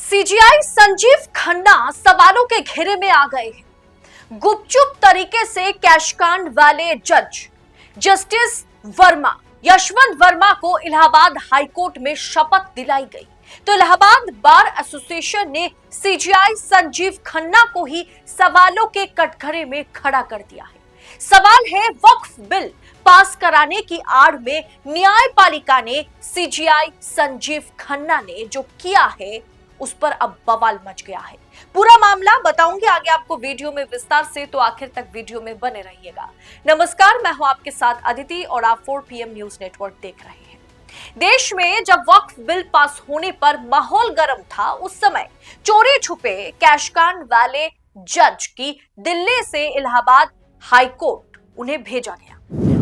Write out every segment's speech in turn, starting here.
CGI Sanjeev Khanna सवालों के घेरे में आ गए हैं। गुपचुप तरीके से कैश कांड वाले जज जस्टिस वर्मा यशवंत वर्मा को इलाहाबाद हाईकोर्ट में शपथ दिलाई गई, तो इलाहाबाद बार एसोसिएशन ने सीजीआई संजीव खन्ना को ही सवालों के कटघरे में खड़ा कर दिया है। सवाल है, वक्फ बिल पास कराने की आड़ में न्यायपालिका ने सीजीआई संजीव खन्ना ने जो किया है उस पर अब बवाल मच गया है। पूरा मामला बताऊंगी आगे आपको वीडियो में विस्तार से, तो आखिर तक वीडियो में बने रहिएगा। नमस्कार, मैं हूं आपके साथ अदिति और आप 4 PM न्यूज नेटवर्क देख रहे हैं। देश में जब वक्फ बिल पास होने पर माहौल गर्म था, उस समय चोरी छुपे कैश कांड वाले जज की दिल्ली से इलाहाबाद हाईकोर्ट उन्हें भेजा गया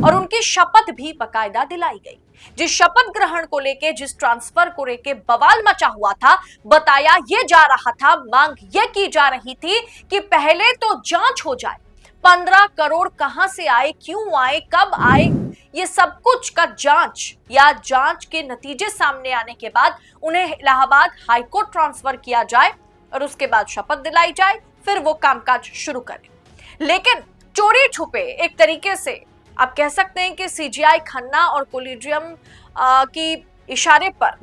और उनकी शपथ भी बाकायदा दिलाई गई। जिस शपथ ग्रहण को लेके, जिस ट्रांसफर को लेके बवाल मचा हुआ था, बताया ये जा रहा था, मांग ये की जा रही थी कि पहले तो जांच हो जाए, 15 करोड़ कहां से आए, क्यों आए, कब आए, ये सब कुछ का जांच या जांच के नतीजे सामने आने के बाद उन्हें इलाहाबाद हाईकोर्ट ट्रांसफर किया जाए और उसके बाद शपथ दिलाई जाए, फिर वो कामकाज शुरू करें। लेकिन चोरी छुपे एक तरीके से आप कह सकते हैं कि सीजीआई खन्ना और कोलिजियम की इशारे पर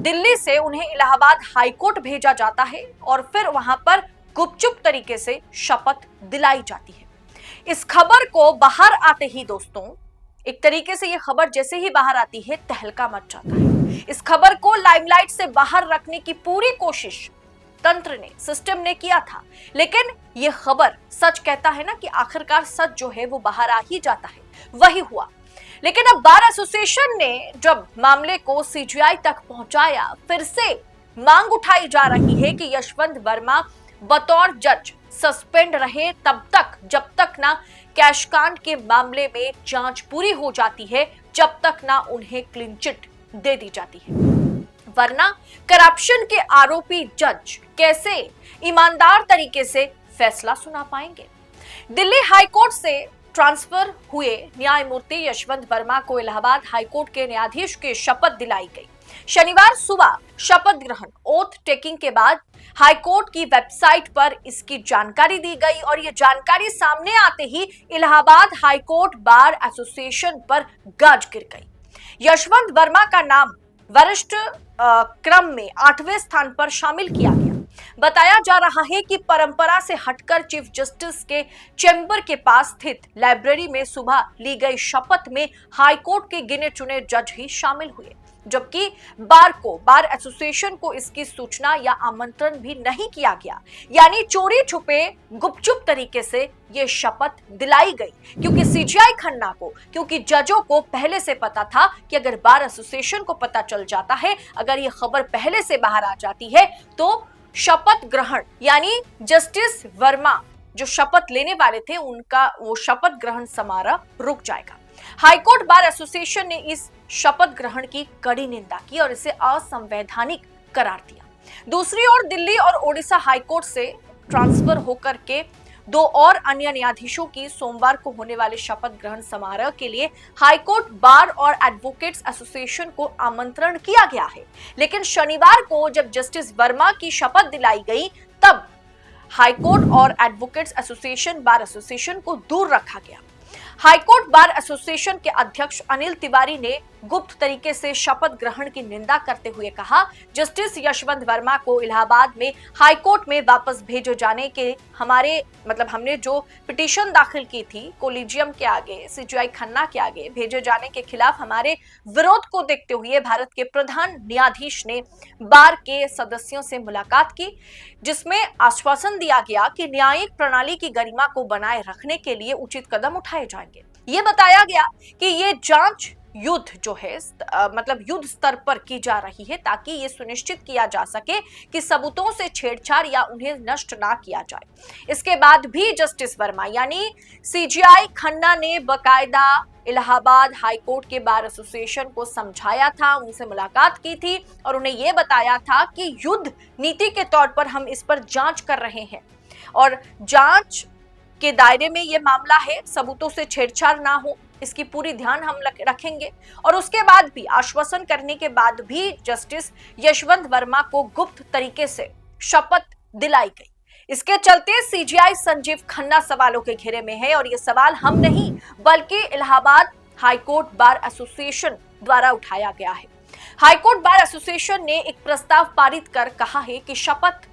दिल्ली से उन्हें इलाहाबाद हाईकोर्ट भेजा जाता है और फिर वहां पर गुपचुप तरीके से शपथ दिलाई जाती है। इस खबर को बाहर आते ही दोस्तों, एक तरीके से ये खबर जैसे ही बाहर आती है तहलका मच जाता है। इस खबर को लाइमलाइट से बाहर रखने की पूरी कोशिश तंत्र ने, सिस्टम ने किया था, लेकिन ये खबर सच कहता है ना कि आखिरकार सच जो है वो बाहर आ ही जाता है, वही हुआ। लेकिन अब बार एसोसिएशन ने जब मामले को सीजीआई तक पहुंचाया, फिर से मांग उठाई जा रही है कि यशवंत वर्मा बतौर जज सस्पेंड रहे तब तक, जब तक ना कैश कांड के मामले में जांच पूरी हो जाती है, जब तक ना उन्हें क्लीन चिट दे दी जाती है। वरना करप्शन के आरोपी जज कैसे ईमानदार तरीके से फैसला सुना पाएंगे। दिल्ली हाईकोर्ट से ट्रांसफर हुए न्यायमूर्ति यशवंत वर्मा को इलाहाबाद हाईकोर्ट के न्यायाधीश की शपथ दिलाई गई। शनिवार सुबह शपथ ग्रहण ओथ टेकिंग के बाद हाईकोर्ट की वेबसाइट पर इसकी जानकारी दी गई और यह जानकारी सामने आते ही इलाहाबाद हाईकोर्ट बार एसोसिएशन पर गाज गिर गई। यशवंत वर्मा का नाम वरिष्ठ क्रम में 8वें स्थान पर शामिल किया गया। बताया जा रहा है कि परंपरा से हटकर चीफ जस्टिस के चेंबर के पास स्थित लाइब्रेरी में सुबह ली गई शपथ में हाईकोर्ट के गिने चुने जज ही शामिल हुए, जबकि बार एसोसिएशन को इसकी सूचना या आमंत्रण भी नहीं किया गया। यानी चोरी छुपे गुपचुप तरीके से ये शपथ दिलाई गई, क्योंकि सीजीआई खन्ना को, क्योंकि जजों को पहले से पता था कि अगर बार एसोसिएशन को पता चल जाता है, अगर ये खबर पहले से बाहर आ जाती है, तो शपथ ग्रहण यानी जस्टिस वर्मा जो शपथ लेने वाले थे, उनका वो शपथ ग्रहण समारोह रुक जाएगा। हाईकोर्ट बार एसोसिएशन ने इस शपथ ग्रहण की कड़ी निंदा की और इसे असंवैधानिक करार दिया। दूसरी ओर दिल्ली और ओडिशा हाईकोर्ट से ट्रांसफर होकर के 2 और अन्य न्यायाधीशों की सोमवार को होने वाले शपथ ग्रहण समारोह के लिए हाईकोर्ट बार और एडवोकेट्स एसोसिएशन को आमंत्रण किया गया है। लेकिन शनिवार को जब जस्टिस वर्मा की शपथ दिलाई गई, तब हाईकोर्ट और एडवोकेट्स एसोसिएशन बार एसोसिएशन को दूर रखा गया। हाईकोर्ट बार एसोसिएशन के अध्यक्ष अनिल तिवारी ने गुप्त तरीके से शपथ ग्रहण की निंदा करते हुए कहा, जस्टिस यशवंत वर्मा को इलाहाबाद में हाईकोर्ट में वापस भेजे जाने के हमने जो पिटीशन दाखिल की थी कोलिजियम के आगे, सीजीआई खन्ना के आगे भेजे जाने के खिलाफ हमारे विरोध को देखते हुए भारत के प्रधान न्यायाधीश ने बार के सदस्यों से मुलाकात की, जिसमें आश्वासन दिया गया कि न्यायिक प्रणाली की गरिमा को बनाए रखने के लिए उचित कदम उठाए जाएंगे। ये बताया गया कि ये जांच युद्ध जो है युद्ध स्तर पर की जा रही है, ताकि ये सुनिश्चित किया जा सके कि सबूतों से छेड़छाड़ या उन्हें नष्ट ना किया जाए। इसके बाद भी जस्टिस वर्मा यानी सीजीआई खन्ना ने बकायदा इलाहाबाद हाईकोर्ट के बार एसोसिएशन को समझाया था, उनसे मुलाकात की थी और उन्हें यह बताया था कि युद्ध नीति के तौर पर हम इस पर जांच कर रहे हैं और जांच के दायरे में यह मामला है, सबूतों से छेड़छाड़ ना हो, इसकी पूरी ध्यान हम रखेंगे। और उसके बाद भी आश्वासन करने के बाद भी जस्टिस यशवंत वर्मा को गुप्त तरीके से शपथ दिलाई गई। इसके चलते सीजीआई संजीव खन्ना सवालों के घेरे में है और ये सवाल हम नहीं बल्कि इलाहाबाद हाईकोर्ट बार एसोसिएशन द्वारा उठाया गया है। हाईकोर्ट बार एसोसिएशन ने एक प्रस्ताव पारित कर कहा है कि शपथ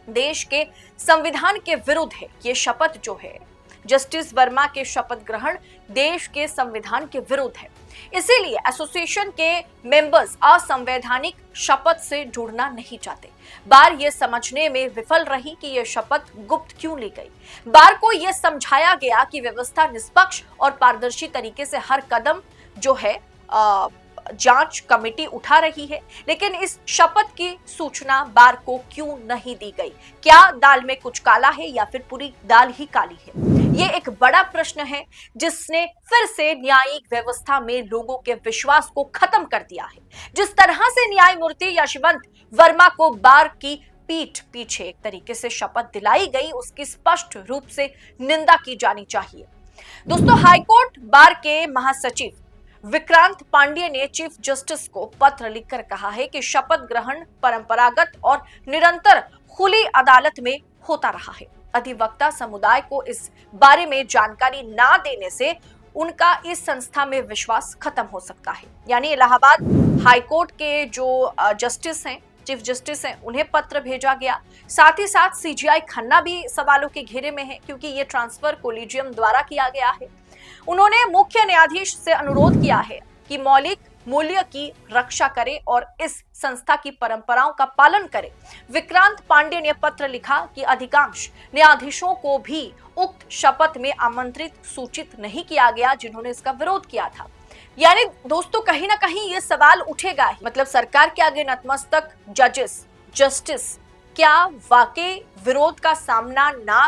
देश के संविधान के विरुद्ध है। ये शपथ जो है जस्टिस वर्मा के शपथ ग्रहण देश के संविधान के विरुद्ध है। इसीलिए एसोसिएशन के मेंबर्स असंवैधानिक शपथ से जुड़ना नहीं चाहते। बार ये समझने में विफल रही कि यह शपथ गुप्त क्यों ली गई। बार को यह समझाया गया कि व्यवस्था निष्पक्ष और पारदर्शी तरीके से हर कदम जो है जांच कमेटी उठा रही है, लेकिन इस शपथ की सूचना बार को क्यों नहीं दी गई? क्या दाल में कुछ काला है या फिर पूरी दाल ही काली है? ये एक बड़ा प्रश्न है जिसने फिर से न्यायिक व्यवस्था में लोगों के विश्वास को खत्म कर दिया है। जिस तरह से न्यायमूर्ति यशवंत वर्मा को बार की पीठ पीछे एक तरीके से शपथ दिलाई गई, उसकी स्पष्ट रूप से निंदा की जानी चाहिए। दोस्तों, हाईकोर्ट बार के महासचिव विक्रांत पांड्ये ने चीफ जस्टिस को पत्र लिखकर कहा है कि शपथ ग्रहण परंपरागत और निरंतर खुली अदालत में होता रहा है। अधिवक्ता समुदाय को इस बारे में जानकारी ना देने से उनका इस संस्था में विश्वास खत्म हो सकता है। यानी इलाहाबाद हाईकोर्ट के जो जस्टिस हैं, चीफ जस्टिस हैं, उन्हें पत्र भेजा गया। साथ ही साथ सीजीआई खन्ना भी सवालों के घेरे में है क्योंकि ये ट्रांसफर कोलिजियम द्वारा किया गया है। उन्होंने मुख्य न्यायाधीश से अनुरोध किया है कि मौलिक मूल्य की रक्षा करे और इस संस्था की परंपराओं का पालन करे। विक्रांत पांड्ये ने पत्र लिखा कि अधिकांश न्यायाधीशों को भी उक्त शपथ में आमंत्रित सूचित नहीं किया गया जिन्होंने इसका विरोध किया था। यानी दोस्तों, कहीं ना कहीं ये सवाल उठेगा ही। मतलब सरकार के आगे नतमस्तक जजेस, जस्टिस क्या वाकई विरोध का सामना ना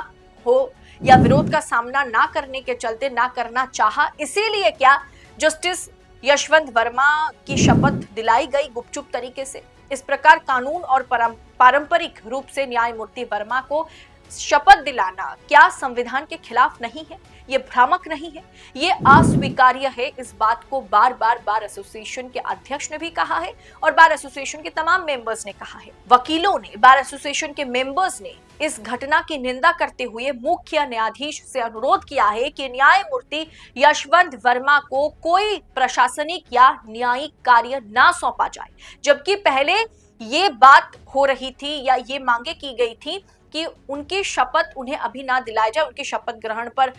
हो या विरोध का सामना ना करने के चलते ना करना चाहा, इसीलिए क्या जस्टिस यशवंत वर्मा की शपथ दिलाई गई गुपचुप तरीके से? इस प्रकार कानून और पारंपरिक रूप से न्यायमूर्ति वर्मा को शपथ दिलाना क्या संविधान के खिलाफ नहीं है? ये भ्रामक नहीं है? ये अस्वीकार्य है। इस बात को बार बार बार एसोसिएशन के अध्यक्ष ने भी कहा है और बार एसोसिएशन के तमाम मेंबर्स ने कहा है। वकीलों ने, बार एसोसिएशन के मेंबर्स ने इस घटना की निंदा करते हुए मुख्य न्यायाधीश से अनुरोध किया है कि न्यायमूर्ति यशवंत वर्मा को कोई प्रशासनिक या न्यायिक कार्य ना सौंपा जाए। जबकि पहले ये बात हो रही थी या ये मांगे की गई थी कि उनकी शपथ उन्हें अभी ना दिलाई जाए, उनके शपथ ग्रहण पर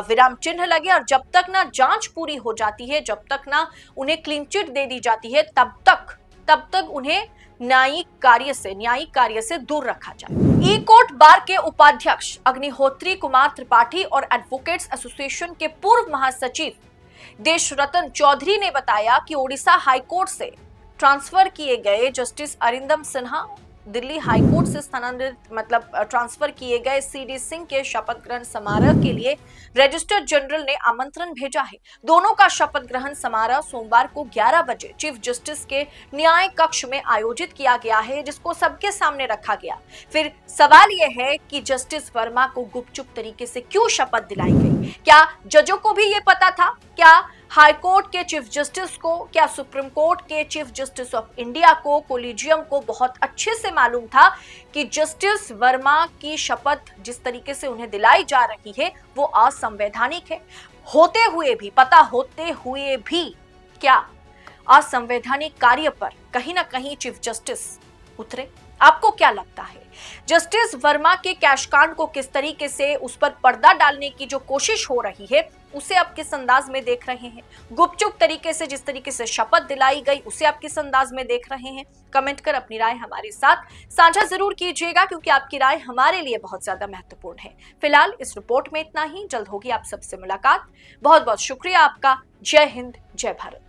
विराम चिन्ह लगे और जब तक ना जांच पूरी हो जाती है, जब तक ना उन्हें क्लीन चिट दे दी जाती है, तब तक उन्हें न्यायिक कार्य से दूर रखा जाए। ई कोर्ट बार के उपाध्यक्ष अग्निहोत्री कुमार त्रिपाठी और एडवोकेट्स एसोसिएशन के पूर्व महासचिव देशरतन चौधरी ने बताया कि ओडिशा हाईकोर्ट से ट्रांसफर किए गए जस्टिस अरिंदम सिन्हा दिल्ली हाईकोर्ट से ट्रांसफर किए गए सीडी सिंह के शपथ ग्रहण समारोह के लिए रजिस्ट्रार जनरल ने आमंत्रण भेजा है। दोनों का शपथ ग्रहण समारोह सोमवार को 11 बजे चीफ जस्टिस के न्याय कक्ष में आयोजित किया गया है, जिसको सबके सामने रखा गया। फिर सवाल यह है कि जस्टिस वर्मा को गुपचुप तरीके से क्यों शपथ दिलाई गई? क्या जजों को भी ये पता था? क्या हाईकोर्ट के चीफ जस्टिस को, क्या सुप्रीम कोर्ट के चीफ जस्टिस ऑफ इंडिया को, कोलिजियम को बहुत अच्छे से मालूम था कि जस्टिस वर्मा की शपथ जिस तरीके से उन्हें दिलाई जा रही है वो असंवैधानिक है? पता होते हुए भी क्या असंवैधानिक कार्य पर कहीं ना कहीं चीफ जस्टिस उतरे? आपको क्या लगता है? जस्टिस वर्मा के कैश कांड को किस तरीके से उस पर पर्दा डालने की जो कोशिश हो रही है उसे आप किस अंदाज में देख रहे हैं? गुपचुप तरीके से जिस तरीके से शपथ दिलाई गई उसे आप किस अंदाज में देख रहे हैं? कमेंट कर अपनी राय हमारे साथ साझा जरूर कीजिएगा, क्योंकि आपकी राय हमारे लिए बहुत ज्यादा महत्वपूर्ण है। फिलहाल इस रिपोर्ट में इतना ही। जल्द होगी आप सबसे मुलाकात। बहुत बहुत शुक्रिया आपका। जय हिंद, जय भारत।